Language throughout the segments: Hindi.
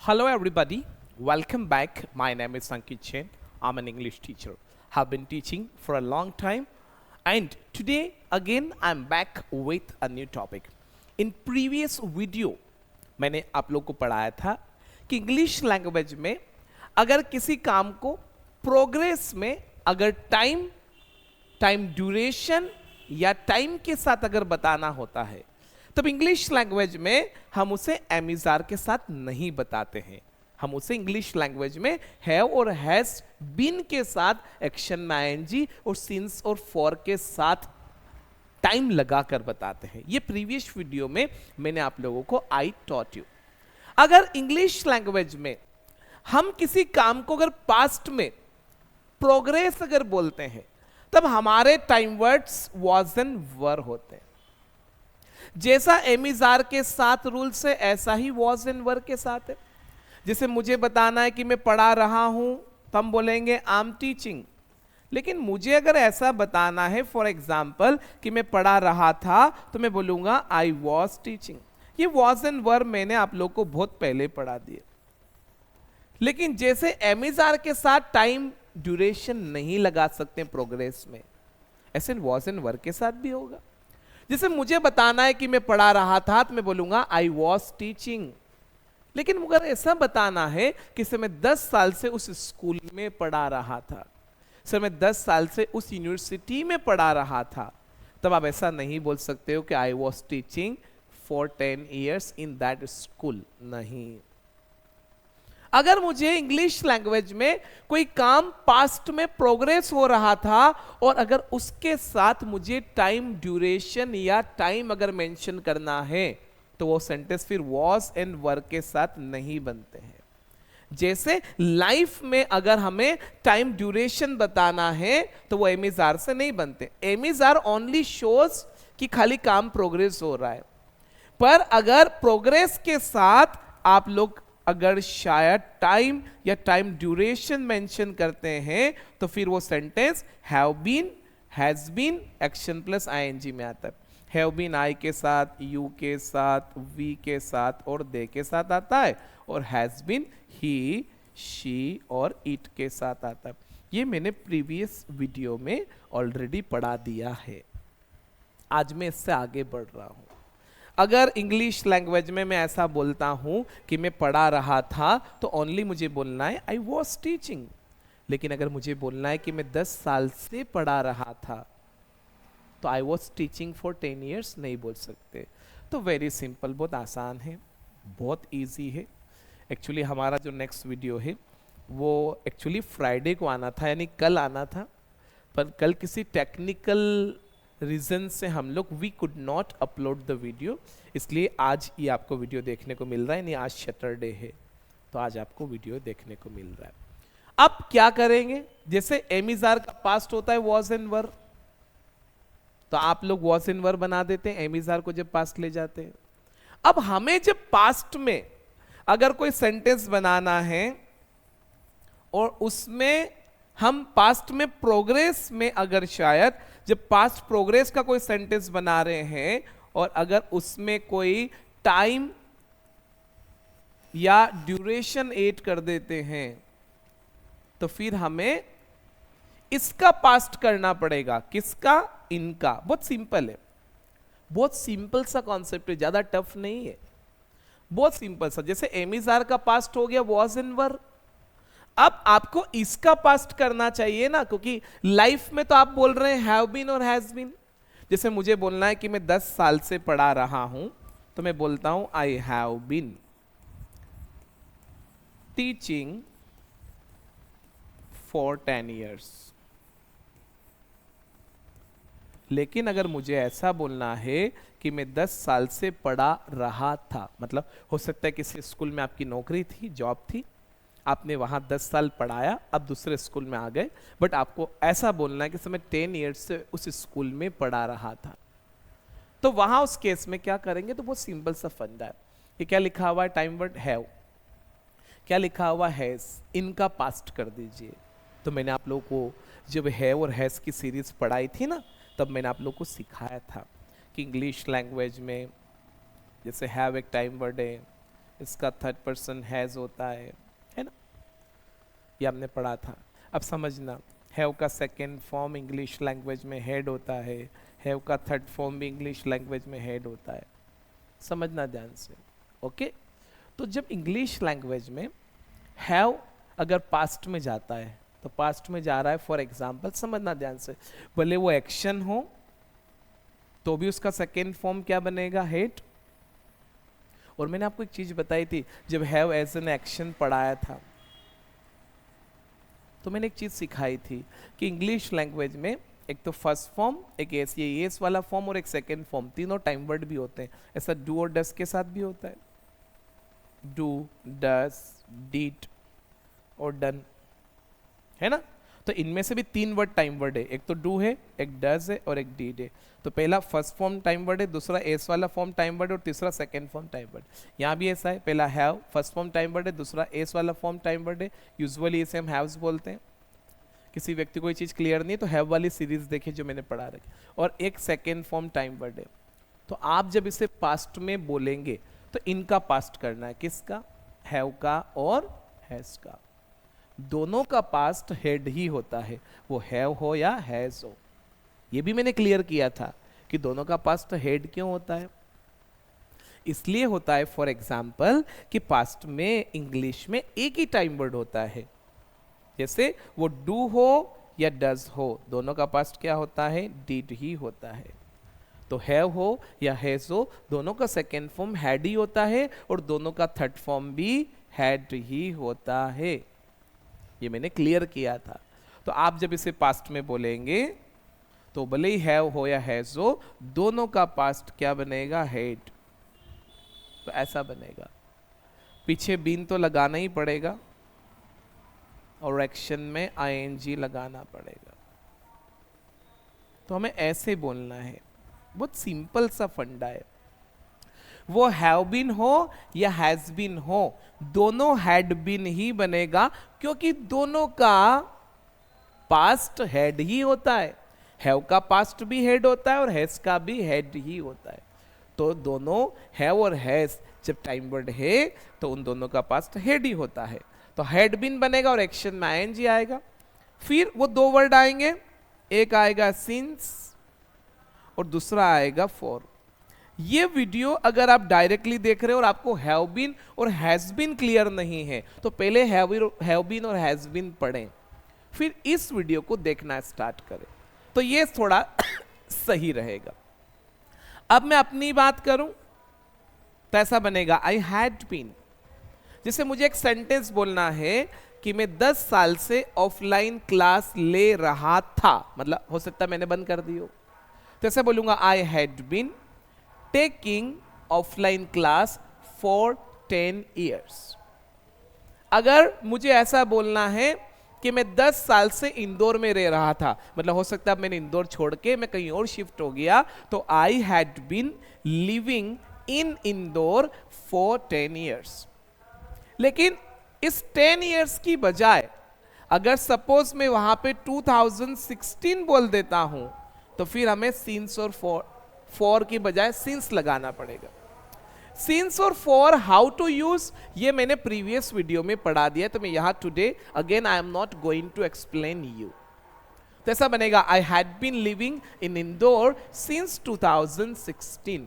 Hello everybody, welcome back. My name is Ankit Chen. I'm an English teacher. Have been teaching for a long time and today again I'm back with a new topic. In previous video मैंने आप लोग को पढ़ाया था कि इंग्लिश लैंग्वेज में अगर किसी काम को प्रोग्रेस में अगर टाइम ड्यूरेशन या टाइम के साथ अगर बताना होता है तब इंग्लिश लैंग्वेज में हम उसे एमिजार के साथ नहीं बताते हैं। हम उसे इंग्लिश लैंग्वेज में हैव और हैज बीन के साथ एक्शन में आईएनजी और सिंस और फॉर के साथ टाइम लगाकर बताते हैं। ये प्रीवियस वीडियो में मैंने आप लोगों को आई टॉट यू। अगर इंग्लिश लैंग्वेज में हम किसी काम को अगर पास्ट में प्रोग्रेस अगर बोलते हैं तब हमारे टाइम वर्ड्स वॉज एंड वर होते हैं। जैसा एमिजार के साथ रूल्स है ऐसा ही वॉज एंड वर के साथ है। जैसे मुझे बताना है कि मैं पढ़ा रहा हूं तो हम बोलेंगे आई एम टीचिंग। लेकिन मुझे अगर ऐसा बताना है फॉर एग्जाम्पल कि मैं पढ़ा रहा था तो मैं बोलूंगा आई वॉज टीचिंग। ये वॉज एंड वर मैंने आप लोग को बहुत पहले पढ़ा दिए। लेकिन जैसे एमिजार के साथ टाइम ड्यूरेशन नहीं लगा सकते प्रोग्रेस में, ऐसे वॉज एंड वर के साथ भी होगा। जैसे मुझे बताना है कि मैं पढ़ा रहा था तो मैं बोलूंगा आई वॉज टीचिंग। लेकिन अगर ऐसा बताना है कि सर मैं 10 साल से उस स्कूल में पढ़ा रहा था, सर मैं 10 साल से उस यूनिवर्सिटी में पढ़ा रहा था, तब आप ऐसा नहीं बोल सकते हो कि I was teaching for 10 years in that school. नहीं। अगर मुझे इंग्लिश लैंग्वेज में कोई काम पास्ट में प्रोग्रेस हो रहा था और अगर उसके साथ मुझे टाइम ड्यूरेशन या टाइम अगर मेंशन करना है तो वो सेंटेंस फिर वॉज एंड वर के साथ नहीं बनते हैं। जैसे लाइफ में अगर हमें टाइम ड्यूरेशन बताना है तो वो एमिजार से नहीं बनते। एमिजार ओनली शोज कि खाली काम प्रोग्रेस हो रहा है। पर अगर प्रोग्रेस के साथ आप लोग अगर शायद टाइम या टाइम ड्यूरेशन मेंशन करते हैं तो फिर वो sentence have been, has been, action plus ING में आता है। हैव बीन आई के साथ, यू के साथ, वी के साथ और दे के साथ आता है और हैज बीन ही, शी और इट के साथ आता है। ये मैंने प्रीवियस वीडियो में ऑलरेडी पढ़ा दिया है। आज मैं इससे आगे बढ़ रहा हूं। अगर इंग्लिश लैंग्वेज में मैं ऐसा बोलता हूं कि मैं पढ़ा रहा था तो ओनली मुझे बोलना है आई वॉज टीचिंग। लेकिन अगर मुझे बोलना है कि मैं 10 साल से पढ़ा रहा था तो I was teaching for 10 years नहीं बोल सकते। तो वेरी सिंपल, बहुत आसान है, बहुत ईजी है। एक्चुअली हमारा जो नेक्स्ट वीडियो है वो एक्चुअली फ्राइडे को आना था, यानी कल आना था, पर कल किसी टेक्निकल रीजन से हम लोग we could not upload the video, इसलिए आज ये आपको वीडियो देखने को मिल रहा है। नहीं, आज सैटरडे है तो आज आपको वीडियो देखने को मिल रहा है। अब क्या करेंगे, जैसे एमिजार का पास्ट होता है वॉज एंड वर, तो आप लोग वॉज एंड वर बना देते हैं एमिजार को जब पास्ट ले जाते हैं। अब हमें जब पास्ट में अगर कोई सेंटेंस बनाना है और उसमें हम पास्ट में प्रोग्रेस में अगर शायद जब पास्ट प्रोग्रेस का कोई सेंटेंस बना रहे हैं और अगर उसमें कोई टाइम या ड्यूरेशन ऐड कर देते हैं तो फिर हमें इसका पास्ट करना पड़ेगा। किसका? इनका। बहुत सिंपल है, बहुत सिंपल सा कॉन्सेप्ट है, ज्यादा टफ नहीं है, बहुत सिंपल सा। जैसे एमिजार का पास्ट हो गया वॉज एंड वर, अब आपको इसका पास्ट करना चाहिए ना, क्योंकि लाइफ में तो आप बोल रहे हैं हैव बीन और हैज बीन। जैसे मुझे बोलना है कि मैं 10 साल से पढ़ा रहा हूं तो मैं बोलता हूं I have been teaching for 10 years। लेकिन अगर मुझे ऐसा बोलना है कि मैं 10 साल से पढ़ा रहा था, मतलब हो सकता है किसी स्कूल में आपकी नौकरी थी, जॉब थी, आपने वहां 10 साल पढ़ाया, अब दूसरे स्कूल में आ गए, बट आपको ऐसा बोलना है कि मैं 10 years से उस स्कूल में पढ़ा रहा था, तो वहां उस केस में क्या करेंगे? तो बहुत सिंपल सा फंडा है। ये क्या लिखा हुआ है? Time word have. क्या लिखा हुआ? हैज। इनका पास्ट कर दीजिए। तो मैंने आप लोगों को जब हैव और हैज की सीरीज पढ़ाई थी ना, तब मैंने आप लोगों को सिखाया था कि इंग्लिश लैंग्वेज में जैसे हैव एक टाइम वर्ड है, इसका थर्ड पर्सन हैज होता है ना, ये हमने पढ़ा था। अब समझना, हैव का सेकेंड फॉर्म इंग्लिश लैंग्वेज में हेड होता है, हैव का थर्ड फॉर्म भी इंग्लिश लैंग्वेज में हेड होता है, समझना ध्यान से। ओके, तो जब इंग्लिश लैंग्वेज में हैव अगर पास्ट में जाता है तो पास्ट में जा रहा है, फॉर एग्जाम्पल समझना ध्यान से, भले वो एक्शन हो तो भी उसका सेकेंड फॉर्म क्या बनेगा, हेड। और मैंने आपको एक चीज बताई थी, जब हैव एज एन एक्शन पढ़ाया था तो मैंने एक चीज सिखाई थी कि इंग्लिश लैंग्वेज में एक तो फर्स्ट फॉर्म, एक एस, ये एस वाला फॉर्म और एक सेकेंड फॉर्म, तीनों टाइम वर्ड भी होते हैं। ऐसा डू और डस के साथ भी होता है, डू, डस, डिड और डन, है ना। तो इनमें से भी तीन वर्ड टाइम वर्ड है, एक तो डू है, एक डज है और एक डिड है। तो पहला फर्स्ट फॉर्म टाइम वर्ड है, दूसरा एस वाला फॉर्म टाइम वर्ड है और तीसरा सेकंड फॉर्म टाइम वर्ड। यहाँ भी ऐसा है, पहला have first form time word है, दूसरा एस वाला फॉर्म टाइम वर्ड है। यूजुअली इसे हम हैव्स बोलते हैं। किसी व्यक्ति को ये चीज क्लियर नहीं है तो हैव वाली सीरीज देखिए जो मैंने पढ़ा रखी, और एक सेकेंड फॉर्म टाइम वर्ड है। तो आप जब इसे पास्ट में बोलेंगे तो इनका पास्ट करना है, किसका, हैव का और हैज का। दोनों का पास्ट हेड ही होता है, वो हैव हो या हैज हो। ये भी मैंने क्लियर किया था कि दोनों का पास्ट हेड क्यों होता है। इसलिए होता है फॉर एग्जाम्पल कि पास्ट में इंग्लिश में एक ही टाइम वर्ड होता है, जैसे वो डू हो या डज हो, दोनों का पास्ट क्या होता है, डिड ही होता है। तो हैव हो या हैज हो, दोनों का सेकेंड फॉर्म हैड ही होता है और दोनों का थर्ड फॉर्म भी हैड ही होता है। ये मैंने क्लियर किया था। तो आप जब इसे पास्ट में बोलेंगे तो भले ही हैव हो या हैज हो, दोनों का पास्ट क्या बनेगा, हेड। तो ऐसा बनेगा, पीछे बीन तो लगाना ही पड़ेगा और एक्शन में आईएनजी लगाना पड़ेगा। तो हमें ऐसे बोलना है, बहुत सिंपल सा फंडा है। वो हैव बीन हो या हैज बीन हो, दोनों हैड बीन ही बनेगा, क्योंकि दोनों का पास्ट हेड ही होता है। हैव का पास्ट भी हेड होता है और हैज का भी हेड ही होता है। तो दोनों हैव और हैज जब टाइम वर्ड है तो उन दोनों का पास्ट हेड ही होता है। तो हैड बीन बनेगा और एक्शन में आईएनजी आएगा। फिर वो दो वर्ड आएंगे, एक आएगा सिंस और दूसरा आएगा फॉर। ये वीडियो अगर आप डायरेक्टली देख रहे हो और आपको हैव बीन और हैज बीन क्लियर नहीं है तो पहले हैव बीन और हैज बीन पढ़ें, फिर इस वीडियो को देखना स्टार्ट करें, तो ये थोड़ा सही रहेगा। अब मैं अपनी बात करूं तो ऐसा बनेगा, आई हैड बीन। जैसे मुझे एक सेंटेंस बोलना है कि मैं 10 साल से ऑफलाइन क्लास ले रहा था, मतलब हो सकता है मैंने बंद कर दी हो, तो ऐसे बोलूंगा I had been taking offline class for 10 years। अगर मुझे ऐसा बोलना है कि मैं 10 साल से इंदौर में रह रहा था, मतलब हो सकता है मैंने इंदौर छोड़ के मैं कहीं और शिफ्ट हो गया, तो I had been living in Indore for 10 years। लेकिन इस 10 years की बजाय अगर सपोज मैं वहां पे 2016 बोल देता हूं तो फिर हमें सिंस और फॉर की बजाय सिंस लगाना पड़ेगा। सिंस और फॉर हाउ टू यूज ये मैंने प्रीवियस वीडियो में पढ़ा दिया, तो मैं यहां today again I am not going to explain you. तो ऐसा बनेगा, I had been living in Indore since 2016।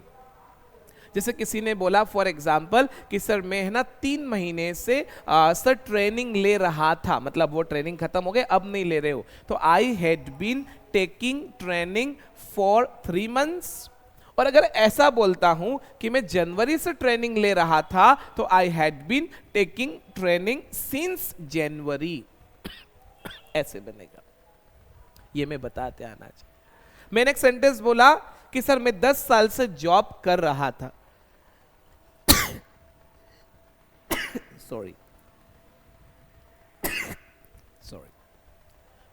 जैसे किसी ने बोला फॉर एग्जाम्पल कि सर मैं ना 3 महीने से सर ट्रेनिंग ले रहा था, मतलब वो ट्रेनिंग खत्म हो गई अब नहीं ले रहे हो, तो I had been taking training for 3 months। और अगर ऐसा बोलता हूं कि मैं जनवरी से ट्रेनिंग ले रहा था तो I had been taking training since January. ऐसे बनेगा, ये मैं बताते आना चाहिए। मैंने एक सेंटेंस बोला कि सर मैं 10 साल से जॉब कर रहा था, सॉरी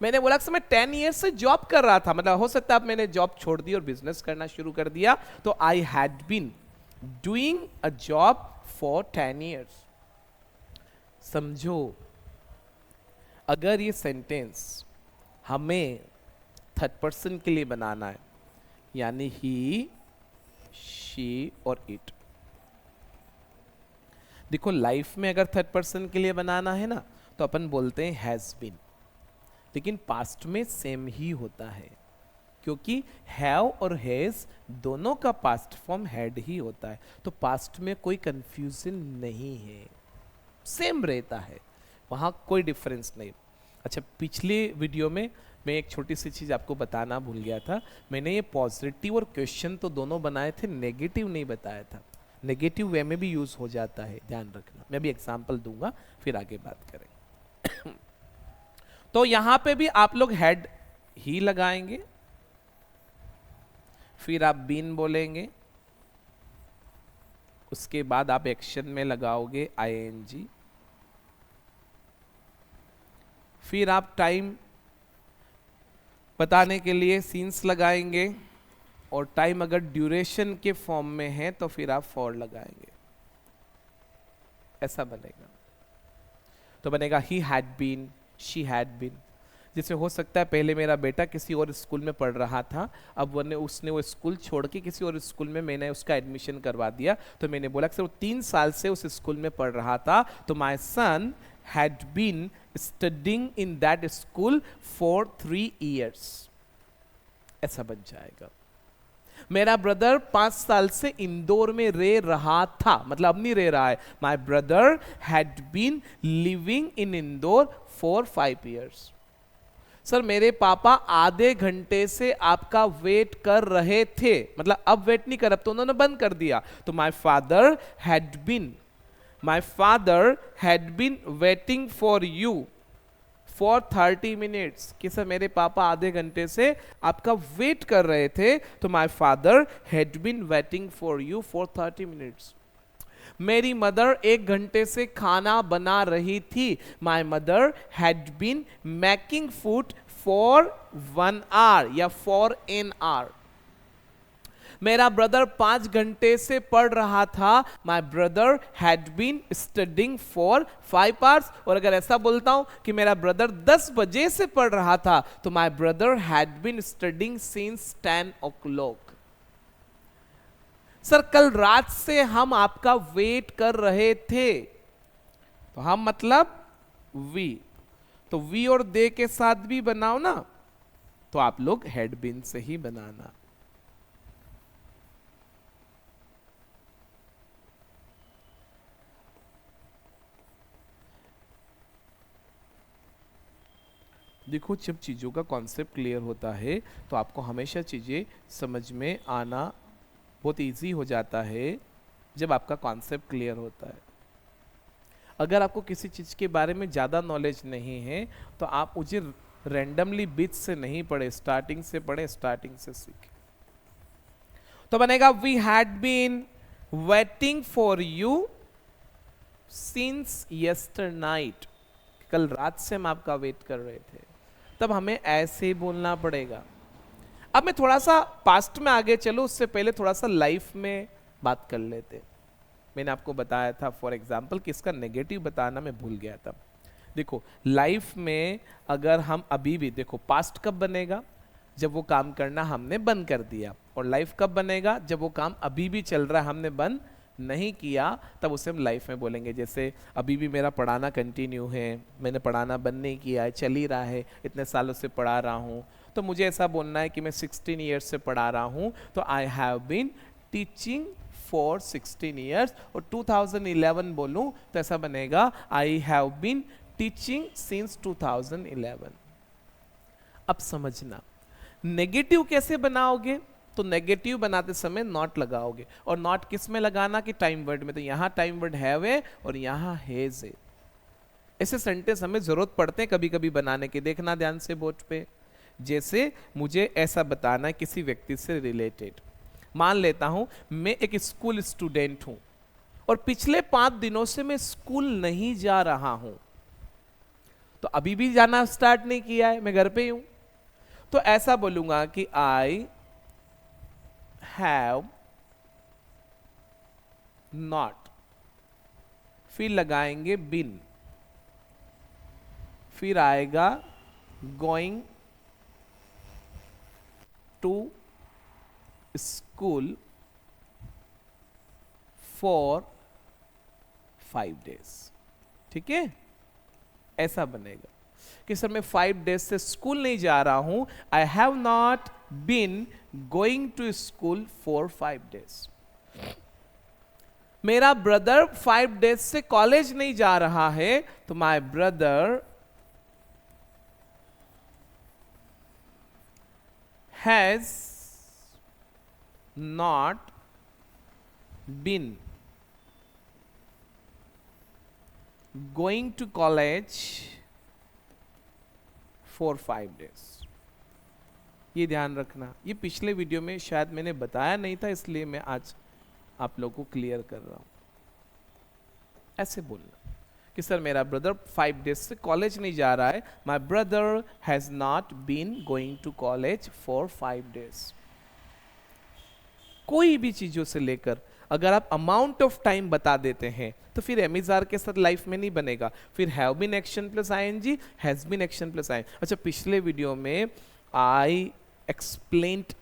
मैंने बोला कि मैं 10 years से जॉब कर रहा था, मतलब हो सकता है अब मैंने जॉब छोड़ दी और बिजनेस करना शुरू कर दिया, तो I had been doing a job for 10 years। समझो, अगर ये सेंटेंस हमें थर्ड पर्सन के लिए बनाना है, यानी ही, शी और इट। देखो लाइफ में अगर थर्ड पर्सन के लिए बनाना है ना तो अपन बोलते हैं हैज बीन, लेकिन पास्ट में सेम ही होता है, क्योंकि हैव और हैज दोनों का पास्ट फॉर्म हैड ही होता है, तो पास्ट में कोई कंफ्यूजन नहीं है, सेम रहता है, वहां कोई डिफरेंस नहीं। अच्छा, पिछले वीडियो में मैं एक छोटी सी चीज आपको बताना भूल गया था, मैंने ये पॉजिटिव और क्वेश्चन तो दोनों बनाए थे, नेगेटिव नहीं बताया था। नेगेटिव वे में भी यूज हो जाता है, ध्यान रखना। मैं भी एग्जांपल दूंगा फिर आगे बात करेंगे। तो यहां पे भी आप लोग हैड ही लगाएंगे, फिर आप बीन बोलेंगे, उसके बाद आप एक्शन में लगाओगे आईएनजी, फिर आप टाइम बताने के लिए सीन्स लगाएंगे, और टाइम अगर ड्यूरेशन के फॉर्म में है तो फिर आप फॉर लगाएंगे, ऐसा बनेगा। तो बनेगा he had been, she had been. जिससे हो सकता है पहले मेरा बेटा किसी और स्कूल में पढ़ रहा था, अब उसने वो स्कूल छोड़ के किसी और स्कूल में मैंने उसका एडमिशन करवा दिया, तो मैंने बोला कि सर वो 3 साल से उस स्कूल में पढ़ रहा था, तो my son had been studying in that school for 3 years, ऐसा बन जाएगा। मेरा ब्रदर 5 साल से इंदौर में रह रहा था, मतलब अब नहीं रह रहा है, my brother had been living in Indore for 5 years। Sir मेरे पापा आधे घंटे से आपका वेट कर रहे थे, मतलब अब वेट नहीं कर, अब तो उन्होंने बंद कर दिया, तो my father had been waiting for you for 30 minutes, कि सर मेरे पापा आधे घंटे से आपका वेट कर रहे थे, तो my father had been waiting for you for 30 minutes। मेरी मदर 1 घंटे से खाना बना रही थी, my mother had been making food for 1 hour या फॉर एन आवर। मेरा ब्रदर 5 घंटे से पढ़ रहा था, my brother had been studying for 5 hours। और अगर ऐसा बोलता हूं कि मेरा ब्रदर 10 बजे से पढ़ रहा था, तो my brother had been studying since 10 o'clock। Sir कल रात से हम आपका वेट कर रहे थे, तो हम मतलब वी, तो वी और दे के साथ भी बनाओ ना, तो आप लोग हैड बीन से ही बनाना। देखो जब चीज़ों का कॉन्सेप्ट क्लियर होता है तो आपको हमेशा चीज़ें समझ में आना बहुत इजी हो जाता है, जब आपका कॉन्सेप्ट क्लियर होता है। अगर आपको किसी चीज़ के बारे में ज़्यादा नॉलेज नहीं है तो आप मुझे रैंडमली बीच से नहीं पढ़े, स्टार्टिंग से पढ़े, स्टार्टिंग से सीखे। तो बनेगा we had been waiting for you since yester night, कल रात से हम आपका वेट कर रहे थे, तब हमें ऐसे ही बोलना पड़ेगा। अब मैं थोड़ा सा पास्ट में आगे चलूं, उससे पहले थोड़ा सा लाइफ में बात कर लेते। मैंने आपको बताया था फॉर एग्जाम्पल कि इसका नेगेटिव बताना मैं भूल गया था। देखो लाइफ में अगर हम अभी भी, देखो पास्ट कब बनेगा, जब वो काम करना हमने बंद कर दिया, और लाइफ कब बनेगा, जब वो काम अभी भी चल रहा है, हमने बंद नहीं किया, तब उसे हम लाइफ में बोलेंगे। जैसे अभी भी मेरा पढ़ाना कंटिन्यू है, मैंने पढ़ाना बंद नहीं किया है, चल ही रहा है, इतने सालों से पढ़ा रहा हूँ, तो मुझे ऐसा बोलना है कि मैं 16 years से पढ़ा रहा हूँ, तो I have been teaching for 16 years। और 2011 बोलूँ तो ऐसा बनेगा I have been teaching since 2011। अब समझना नेगेटिव कैसे बनाओगे, तो नेगेटिव बनाते समय नॉट लगाओगे, और नॉट किस में लगाना, कि टाइम वर्ड में। तो यहां टाइम वर्ड हैव है और यहां हैज है। ऐसे सेंटेंस हमें जरूरत पड़ते हैं कभी कभी बनाने के, देखना ध्यान से बोर्ड पे। जैसे मुझे ऐसा बताना है किसी व्यक्ति से रिलेटेड, मान लेता हूं मैं एक स्कूल स्टूडेंट हूं और पिछले 5 दिनों से मैं स्कूल नहीं जा रहा हूं, तो अभी भी जाना स्टार्ट नहीं किया है, मैं घर पे ही हूं, तो ऐसा बोलूंगा कि आई हैव नॉट, फिर लगाएंगे बिन, फिर आएगा going to school for 5 days। ठीक है, ऐसा बनेगा कि सर मैं 5 डेज से स्कूल नहीं जा रहा हूं, I have not been going to school for 5 डेज। मेरा ब्रदर 5 डेज से कॉलेज नहीं जा रहा है, तो my brother has not been going to college for 5 days. ये ध्यान रखना, ये पिछले वीडियो में शायद मैंने बताया नहीं था, इसलिए मैं आज आप लोगों को क्लियर कर रहा हूं। ऐसे बोलना कि सर मेरा ब्रदर 5 डेज से कॉलेज नहीं जा रहा है, my brother has not been going to college for 5 days. कोई भी चीजों से लेकर अगर आप अमाउंट ऑफ टाइम बता देते हैं तो फिर एमिजार के साथ लाइफ में नहीं बनेगा, फिर have been action plus ING, has been action plus I. अच्छा, पिछले वीडियो में I explained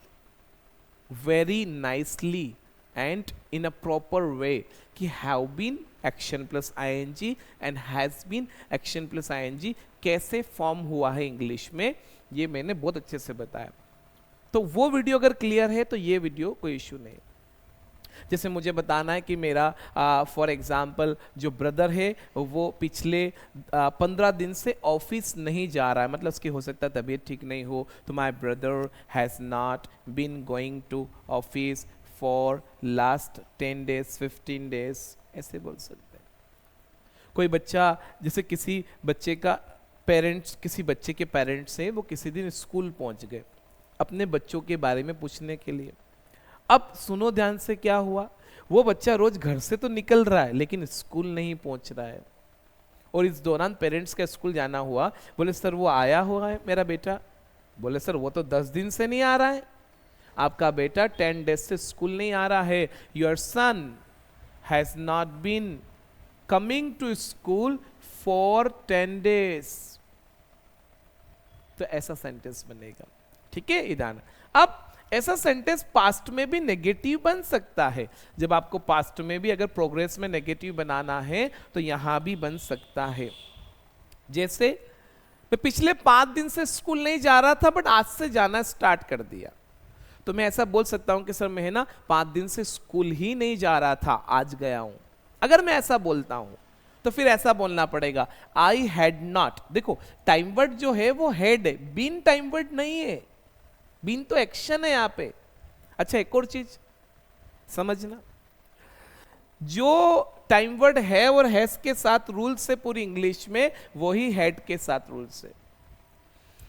very nicely and in a proper way कि have been action plus ING and has been action plus ING कैसे फॉर्म हुआ है इंग्लिश में, ये मैंने बहुत अच्छे से बताया। तो वो वीडियो अगर क्लियर है तो ये वीडियो कोई इश्यू नहीं। जैसे मुझे बताना है कि मेरा फॉर एग्जाम्पल जो ब्रदर है वो पिछले 15 दिन से ऑफिस नहीं जा रहा है, मतलब उसकी हो सकता है तबीयत ठीक नहीं हो, तो my brother has not been going to office for last 10 days 15 days, ऐसे बोल सकते हैं। कोई बच्चा, जैसे किसी बच्चे का पेरेंट्स, किसी बच्चे के पेरेंट्स हैं, वो किसी दिन स्कूल पहुंच गए अपने बच्चों के बारे में पूछने के लिए। अब सुनो ध्यान से, क्या हुआ, वो बच्चा रोज घर से तो निकल रहा है लेकिन स्कूल नहीं पहुंच रहा है, और इस दौरान पेरेंट्स का स्कूल जाना हुआ। बोले सर वो आया हुआ है मेरा बेटा, बोले सर वो तो 10 दिन से नहीं आ रहा है, आपका बेटा 10 डेज से स्कूल नहीं आ रहा है, your son has not been coming to school for 10 days. तो ऐसा सेंटेंस बनेगा। ठीक है इधान। अब ऐसा सेंटेंस पास्ट में भी नेगेटिव बन सकता है। जब आपको पास्ट में भी अगर प्रोग्रेस में नेगेटिव बनाना है तो यहां भी बन सकता है। जैसे मैं पिछले 5 दिन से स्कूल नहीं जा रहा था बट आज से जाना स्टार्ट कर दिया, तो मैं ऐसा बोल सकता हूं कि सर मैं ना 5 दिन से स्कूल ही नहीं जा रहा था, आज गया हूं। अगर मैं ऐसा बोलता हूं तो फिर ऐसा बोलना पड़ेगा, आई हैड नॉट। देखो टाइम वर्ड जो है वो हैड है, बीन टाइम वर्ड नहीं है, बीन तो एक्शन है यहां पे। अच्छा एक और चीज समझना, जो टाइम वर्ड है और हैज के साथ रूल्स है पूरी इंग्लिश में, वही हैड के साथ रूल्स है।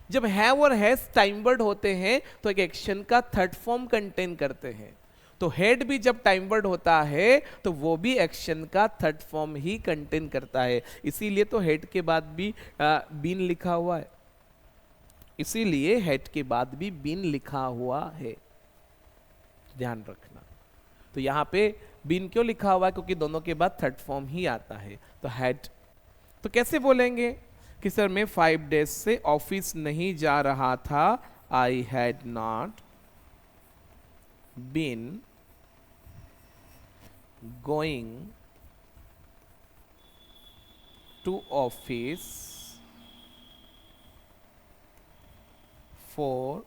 जब हैव और हैज टाइम वर्ड होते हैं तो एक एक्शन का थर्ड फॉर्म कंटेन करते हैं, तो हेड भी जब टाइम वर्ड होता है तो वो भी एक्शन का थर्ड फॉर्म ही कंटेन करता है। इसीलिए तो हेड के बाद भी बीन लिखा हुआ है, इसीलिए हेड के बाद भी बीन लिखा हुआ है, ध्यान रखना। तो यहां पे बीन क्यों लिखा हुआ है, क्योंकि दोनों के बाद थर्ड फॉर्म ही आता है। तो हेड तो कैसे बोलेंगे कि सर मैं 5 डेज से ऑफिस नहीं जा रहा था, I had not been going to office for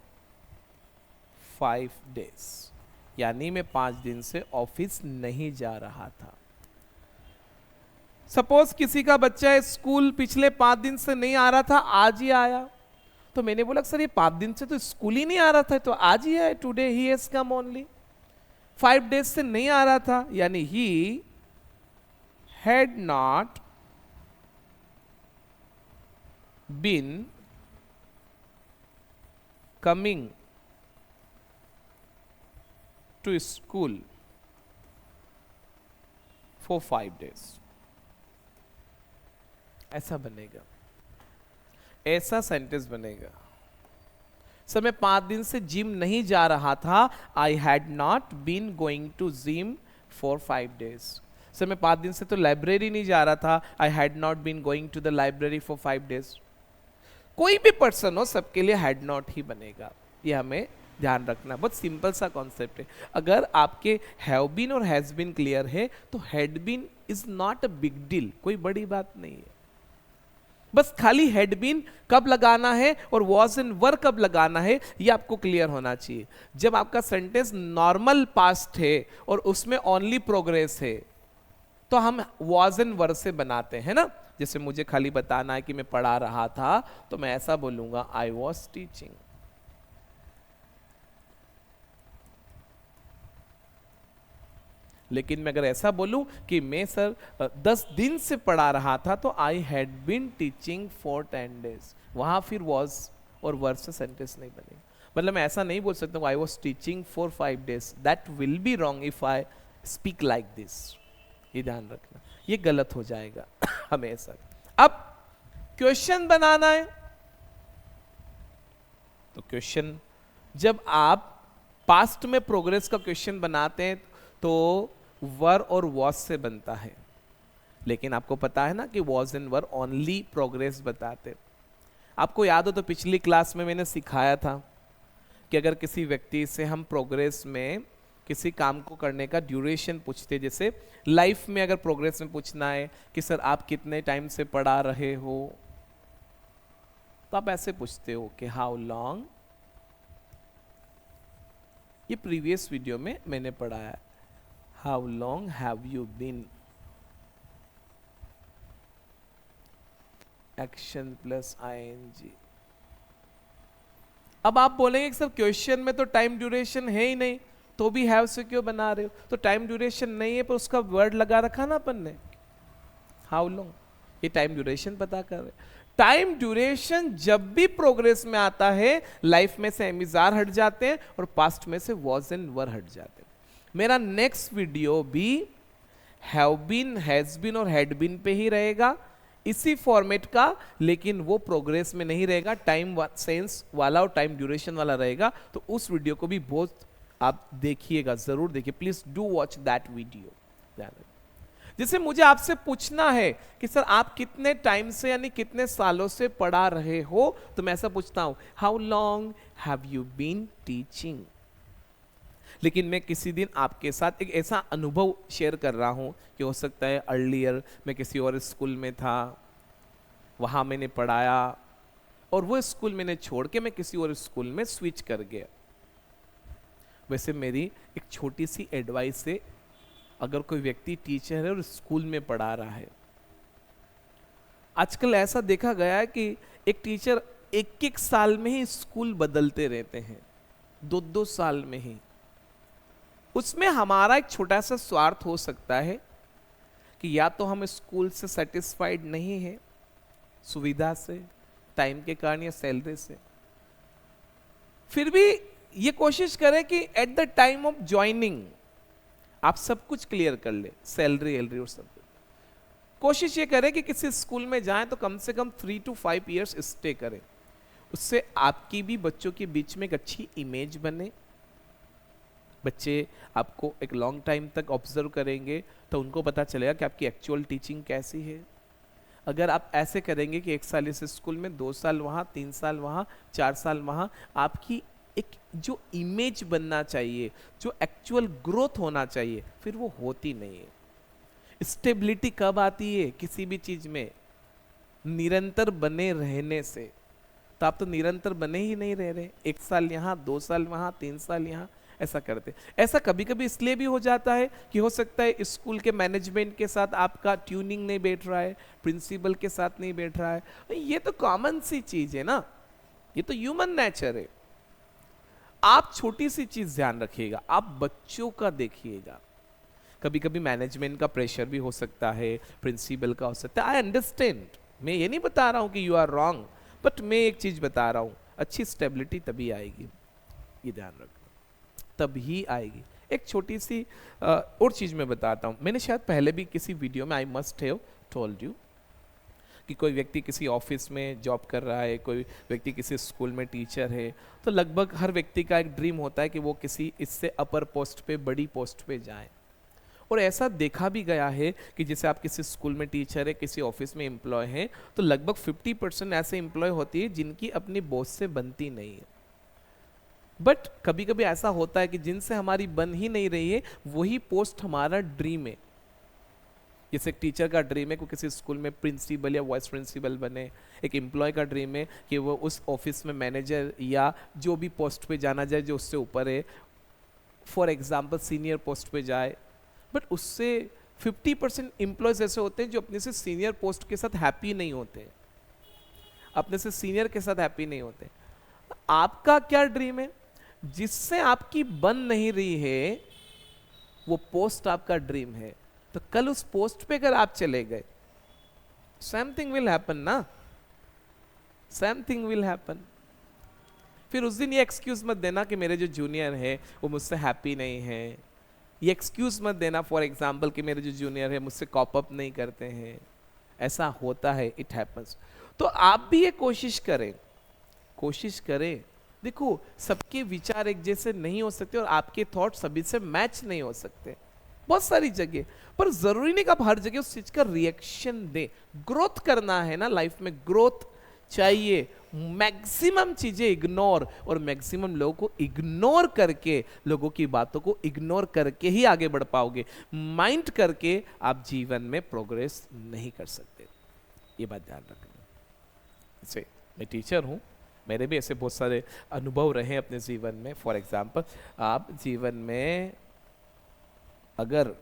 5 days, यानी मैं 5 दिन से ऑफिस नहीं जा रहा था। सपोज किसी का बच्चा स्कूल पिछले 5 दिन से नहीं आ रहा था, आज ही आया, तो मैंने बोला सर ये 5 दिन से तो स्कूल ही नहीं आ रहा था, तो आज ही आया, today he has come only. 5 days से नहीं आ रहा था, यानी he had not been coming to school for 5 days। ऐसा बनेगा, ऐसा सेंटेंस बनेगा। सर मैं 5 दिन से जिम नहीं जा रहा था, I had not been going to gym for 5 days. Sir मैं 5 दिन से तो लाइब्रेरी नहीं जा रहा था, I had not been going to the library for 5 days. कोई भी पर्सन हो सबके लिए हैड नॉट ही बनेगा, ये हमें ध्यान रखना, बहुत सिंपल सा कॉन्सेप्ट है। अगर आपके हैव बीन और हैज बीन क्लियर है तो had been is not a big deal, कोई बड़ी बात नहीं है। बस खाली हैड बीन कब लगाना है और वॉज एंड वर कब लगाना है ये आपको क्लियर होना चाहिए। जब आपका सेंटेंस नॉर्मल पास्ट है और उसमें ओनली प्रोग्रेस है तो हम वॉज एंड वर से बनाते हैं ना। जैसे मुझे खाली बताना है कि मैं पढ़ा रहा था तो मैं ऐसा बोलूंगा आई वॉज टीचिंग। लेकिन मैं अगर ऐसा बोलूं कि मैं सर 10 दिन से पढ़ा रहा था तो I had been teaching for 10 days, वहां फिर वॉज और वर से सेंटेंस नहीं बनेगा। मतलब मैं ऐसा नहीं बोल सकता हूं I was teaching for 5 days, that will be wrong if I speak like this. ये ध्यान रखना, ये गलत हो जाएगा हमेशा। अब क्वेश्चन बनाना है तो क्वेश्चन जब आप पास्ट में प्रोग्रेस का क्वेश्चन बनाते हैं तो वर और वॉज से बनता है। लेकिन आपको पता है ना कि was and were only progress बताते। आपको याद हो तो पिछली क्लास में मैंने सिखाया था कि अगर किसी व्यक्ति से हम प्रोग्रेस में किसी काम को करने का ड्यूरेशन पूछते, जैसे लाइफ में अगर प्रोग्रेस में पूछना है कि सर आप कितने टाइम से पढ़ा रहे हो, तो आप ऐसे पूछते हो कि हाउ लॉन्ग। ये प्रीवियस वीडियो में मैंने पढ़ाया है, how long have you been, action plus ING. अब आप बोलेंगे कि सर क्वेश्चन में तो टाइम ड्यूरेशन है ही नहीं, तो भी हैव से क्यों बना रहे हो? तो टाइम ड्यूरेशन नहीं है पर उसका वर्ड लगा रखा ना अपन ने, हाउ लॉन्ग, ये टाइम ड्यूरेशन पता कर रहे। टाइम ड्यूरेशन जब भी प्रोग्रेस में आता है लाइफ में से एमिजार हट जाते हैं और पास्ट में से वॉज एंड वर हट जाते हैं। मेरा नेक्स्ट वीडियो भी हैव बीन, हैज बीन और हैड बीन पे ही रहेगा, इसी फॉर्मेट का, लेकिन वो प्रोग्रेस में नहीं रहेगा, टाइम सेंस वाला और टाइम ड्यूरेशन वाला रहेगा। तो उस वीडियो को भी बहुत आप देखिएगा, जरूर देखिए, please do watch that video. जैसे मुझे आपसे पूछना है कि सर आप कितने टाइम से यानी कितने सालों से पढ़ा रहे हो, तो मैं ऐसा पूछता हूं how long have you been teaching. लेकिन मैं किसी दिन आपके साथ एक ऐसा अनुभव शेयर कर रहा हूं कि हो सकता है अर्लियर मैं किसी और स्कूल में था, वहां मैंने पढ़ाया और वो स्कूल मैंने छोड़ के मैं किसी और स्कूल में स्विच कर गया। वैसे मेरी एक छोटी सी एडवाइस है, अगर कोई व्यक्ति टीचर है और स्कूल में पढ़ा रहा है, आजकल ऐसा देखा गया है कि एक टीचर एक एक साल में ही स्कूल बदलते रहते हैं, 2-2 साल में ही। उसमें हमारा एक छोटा सा स्वार्थ हो सकता है कि या तो हम स्कूल से सेटिस्फाइड नहीं है, सुविधा से, टाइम के कारण या सैलरी से, फिर भी ये कोशिश करें कि at the time of joining आप सब कुछ क्लियर कर ले, सैलरी एलरी और सब कुछ। कोशिश ये करें कि किसी स्कूल में जाएं तो कम से कम 3 to 5 years स्टे करें, उससे आपकी भी बच्चों के बीच में एक अच्छी इमेज बने। बच्चे आपको एक लॉन्ग टाइम तक ऑब्जर्व करेंगे तो उनको पता चलेगा कि आपकी एक्चुअल टीचिंग कैसी है। अगर आप ऐसे करेंगे कि 1 साल इस स्कूल में, 2 साल वहाँ, 3 साल वहाँ, 4 साल वहाँ, आपकी एक जो इमेज बनना चाहिए, जो एक्चुअल ग्रोथ होना चाहिए, फिर वो होती नहीं है। स्टेबिलिटी कब आती है किसी भी चीज में? निरंतर बने रहने से। तो आप तो निरंतर बने ही नहीं रह रहे, 1 साल यहाँ, 2 साल वहाँ, 3 साल यहाँ, ऐसा करते। ऐसा कभी कभी इसलिए भी हो जाता है कि हो सकता है स्कूल के मैनेजमेंट के साथ आपका ट्यूनिंग नहीं बैठ रहा है, प्रिंसिपल के साथ नहीं बैठ रहा है। ये तो कॉमन सी चीज है ना, ये तो ह्यूमन नेचर है। आप छोटी सी चीज ध्यान रखिएगा, आप बच्चों का देखिएगा। कभी कभी मैनेजमेंट का प्रेशर भी हो सकता है, प्रिंसिपल का हो सकता है, आई अंडरस्टैंड। मैं ये नहीं बता रहा हूं कि यू आर रॉन्ग, बट मैं एक चीज बता रहा हूं, अच्छी स्टेबिलिटी तभी आएगी, ये ध्यान रखना, तभी आएगी। एक छोटी सी और चीज मैं बताता हूं, मैंने शायद पहले भी किसी वीडियो में I must have told you कि कोई व्यक्ति किसी ऑफिस में जॉब कर रहा है, कोई व्यक्ति किसी स्कूल में टीचर है, तो लगभग हर व्यक्ति का एक ड्रीम होता है कि वो किसी इससे अपर पोस्ट पे, बड़ी पोस्ट पे जाए। और ऐसा देखा भी गया है कि जैसे आप किसी स्कूल में टीचर है, किसी ऑफिस में एम्प्लॉय हैं, तो लगभग 50% ऐसे एम्प्लॉय होती है जिनकी अपनी बॉस से बनती नहीं है। बट कभी कभी ऐसा होता है कि जिनसे हमारी बन ही नहीं रही है वही पोस्ट हमारा ड्रीम है। जैसे एक टीचर का ड्रीम है कि किसी स्कूल में प्रिंसिपल या वाइस प्रिंसिपल बने, एक एम्प्लॉय का ड्रीम है कि वो उस ऑफिस में मैनेजर या जो भी पोस्ट पे जाना जाए जो उससे ऊपर है, फॉर एग्जाम्पल सीनियर पोस्ट पे जाए। बट उससे 50% एम्प्लॉयज ऐसे होते हैं जो अपने से सीनियर पोस्ट के साथ हैप्पी नहीं होते, अपने से सीनियर के साथ हैप्पी नहीं होते। आपका क्या ड्रीम है जिससे आपकी बन नहीं रही है, वो पोस्ट आपका ड्रीम है, तो कल उस पोस्ट पे अगर आप चले गए, सेम थिंग विल हैपन ना, सेम थिंग विल हैपन। फिर उस दिन ये एक्सक्यूज मत देना कि मेरे जो जूनियर है वो मुझसे हैप्पी नहीं है, ये एक्सक्यूज मत देना फॉर एग्जाम्पल कि मेरे जो जूनियर है मुझसे कॉप अप नहीं करते हैं। ऐसा होता है, इट हैपन्स। तो आप भी ये कोशिश करें, कोशिश करें। देखो सबके विचार एक जैसे नहीं हो सकते और आपके थॉट सभी से मैच नहीं हो सकते बहुत सारी जगह, पर जरूरी नहीं कि आप हर जगह उस चीज का रिएक्शन दे। ग्रोथ करना है ना लाइफ में, ग्रोथ चाहिए। मैक्सिमम चीजें इग्नोर, और मैक्सिमम लोगों को इग्नोर करके, लोगों की बातों को इग्नोर करके ही आगे बढ़ पाओगे। माइंड करके आप जीवन में प्रोग्रेस नहीं कर सकते, ये बात ध्यान रखना। जैसे मैं टीचर हूं, मेरे भी ऐसे बहुत सारे अनुभव रहे अपने जीवन में। फॉर एग्जाम्पल आप जीवन में अगर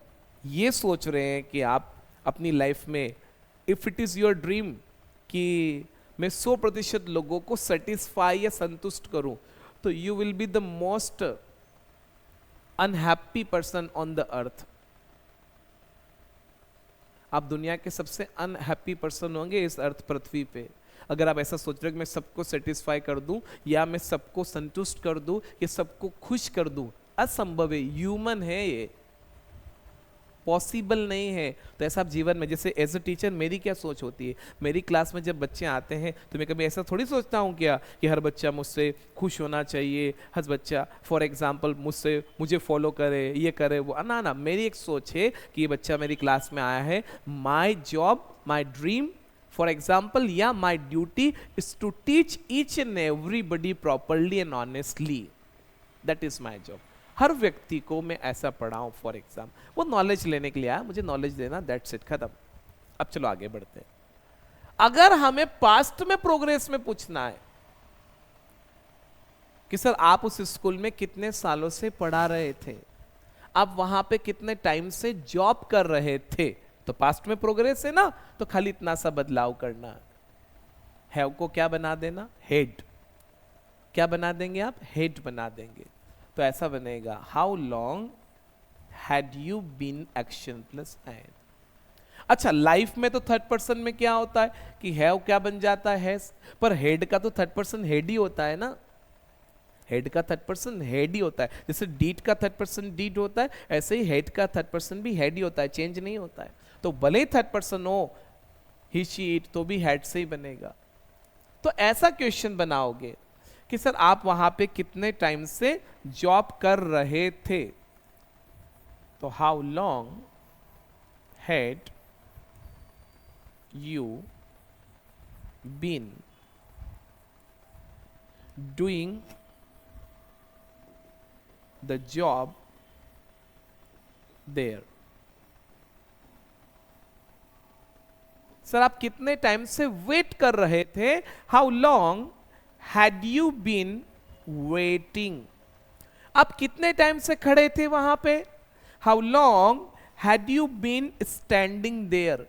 ये सोच रहे हैं कि आप अपनी लाइफ में, if it is your dream कि मैं 100% लोगों को सेटिस्फाई या संतुष्ट करूं, तो you will be the most unhappy person on the earth. आप दुनिया के सबसे अनहैप्पी पर्सन होंगे इस अर्थ पृथ्वी पे, अगर आप ऐसा सोच रहे हो कि मैं सबको सेटिस्फाई कर दूं या मैं सबको संतुष्ट कर दूं या सबको खुश कर दूं। असंभव है, ह्यूमन है ये, पॉसिबल नहीं है। तो ऐसा आप जीवन में, जैसे एज अ टीचर मेरी क्या सोच होती है, मेरी क्लास में जब बच्चे आते हैं तो मैं कभी ऐसा थोड़ी सोचता हूँ क्या कि हर बच्चा मुझसे खुश होना चाहिए, हर बच्चा फॉर एग्जांपल मुझे फॉलो करे, ये करे वो, ना ना। मेरी एक सोच है कि ये बच्चा मेरी क्लास में आया है, my job, my dream for example या my duty is to teach each and everybody properly and honestly, that is my job. हर व्यक्ति को मैं ऐसा पढ़ाऊं, फॉर एग्जाम वो नॉलेज लेने के लिए आया, मुझे नॉलेज देना, दैट्स इट, खत्म। अब चलो आगे बढ़ते हैं। अगर हमें पास्ट में प्रोग्रेस में पूछना है कि सर आप उस स्कूल में कितने सालों से पढ़ा रहे थे, आप वहां पे कितने टाइम से जॉब कर रहे थे, तो पास्ट में प्रोग्रेस है ना, तो खाली इतना सा बदलाव करना, हैव को क्या बना देना, हेड। क्या बना देंगे आप, हेड बना देंगे। तो ऐसा बनेगा, how long had you been action plus and. अच्छा लाइफ में तो थर्ड पर्सन में क्या होता है कि हैव क्या बन जाता है, पर हेड का तो थर्ड पर्सन हेड ही होता है ना, हेड का थर्ड पर्सन हेड ही होता है। जैसे डीड का थर्ड पर्सन डीड होता है, ऐसे ही हेड का थर्ड पर्सन भी हेड ही होता है, चेंज नहीं होता है। तो भले ही थर्ड पर्सन हो ही शी इट, तो भी हेड से ही बनेगा। तो ऐसा क्वेश्चन बनाओगे कि सर आप वहां पे कितने टाइम से जॉब कर रहे थे, तो how long had you been doing the job there. Sir आप कितने टाइम से वेट कर रहे थे, how long had you been waiting. आप कितने टाइम से खड़े थे वहां पे, how long had you been standing there.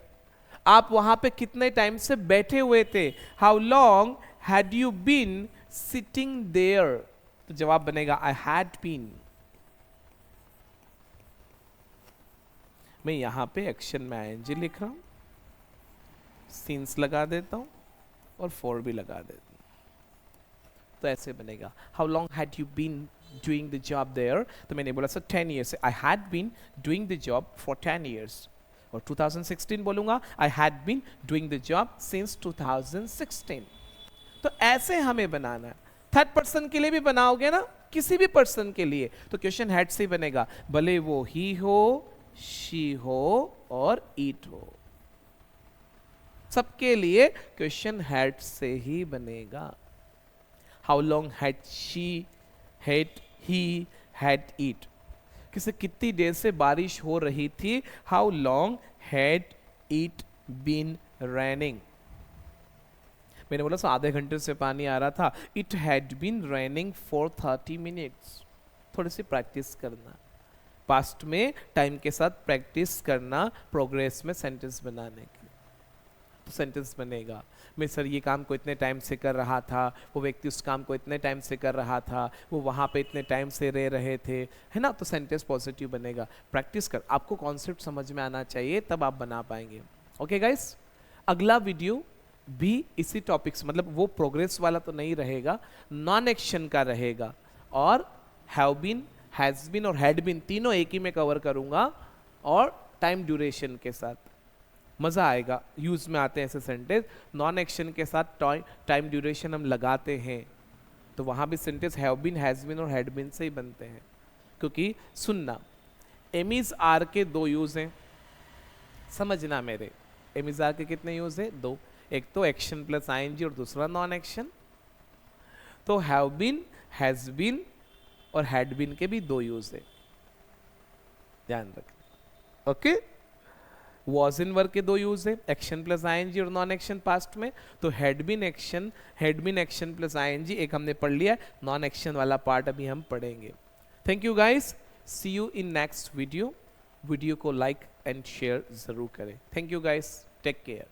आप वहां पे कितने टाइम से बैठे हुए थे, how long had you been sitting there. तो जवाब बनेगा आई हैड बीन। मैं यहां पे एक्शन में आईएनजी लिख रहा हूं, सीन्स लगा देता हूं और फॉर भी लगा देता हूं। तो ऐसे बनेगा, how long had you been doing the job there. तो मैंने बोला सर 10 ईयर्स से, I had been doing the job for 10 years. और 2016 बोलूंगा, I had been doing the job since 2016। तो ऐसे हमें बनाना है। थर्ड पर्सन के लिए भी बनाओगे ना, किसी भी पर्सन के लिए, तो क्वेश्चन हेड से ही बनेगा, भले वो ही हो, शी हो और इट हो, सबके लिए क्वेश्चन हेड से ही बनेगा। How long had she had he had it, किसे कितनी देर से बारिश हो रही थी, how long had it been raining, मैंने बोला सो आधे घंटे से पानी आ रहा था, it had been raining for 30 minutes, थोड़ी सी प्रैक्टिस करना, पास्ट में टाइम के साथ प्रैक्टिस करना प्रोग्रेस में सेंटेंस बनाने की, तो सेंटेंस बनेगा। मैं सर ये काम को इतने टाइम से कर रहा था, वो व्यक्ति उस काम को इतने टाइम से कर रहा था, वो वहाँ पे इतने टाइम से रह रहे थे, है ना, तो सेंटेंस पॉजिटिव बनेगा। प्रैक्टिस कर, आपको कॉन्सेप्ट समझ में आना चाहिए, तब आप बना पाएंगे। ओके गाइस, अगला वीडियो भी इसी टॉपिक्स, मतलब वो प्रोग्रेस वाला तो नहीं रहेगा, नॉन एक्शन का रहेगा, और हैव बीन, हैज बीन और हैड बीन तीनों एक ही में कवर करूंगा, और टाइम ड्यूरेशन के साथ, मजा आएगा, यूज में आते हैं ऐसे सेंटेंस, नॉन एक्शन के साथ टाइम ड्यूरेशन हम लगाते हैं, तो वहां भी sentence have been, has been और हैड बीन से ही बनते हैं। क्योंकि सुनना, एम इज आर के दो यूज हैं, समझना मेरे, एम इज आर के कितने यूज है, दो, एक तो एक्शन प्लस आईएनजी और दूसरा नॉन एक्शन, तो हैव बीन, हैज बीन और हैड बीन के भी दो यूज है, ध्यान रखें। ओके, वॉज इन वर्क के दो यूज है, एक्शन प्लस आईएनजी और नॉन एक्शन पास्ट में, तो had been action plus ING एक हमने पढ़ लिया, नॉन एक्शन वाला पार्ट अभी हम पढ़ेंगे। Thank you guys, see you in next video. Video को लाइक एंड शेयर जरूर करें। Thank you guys, take care.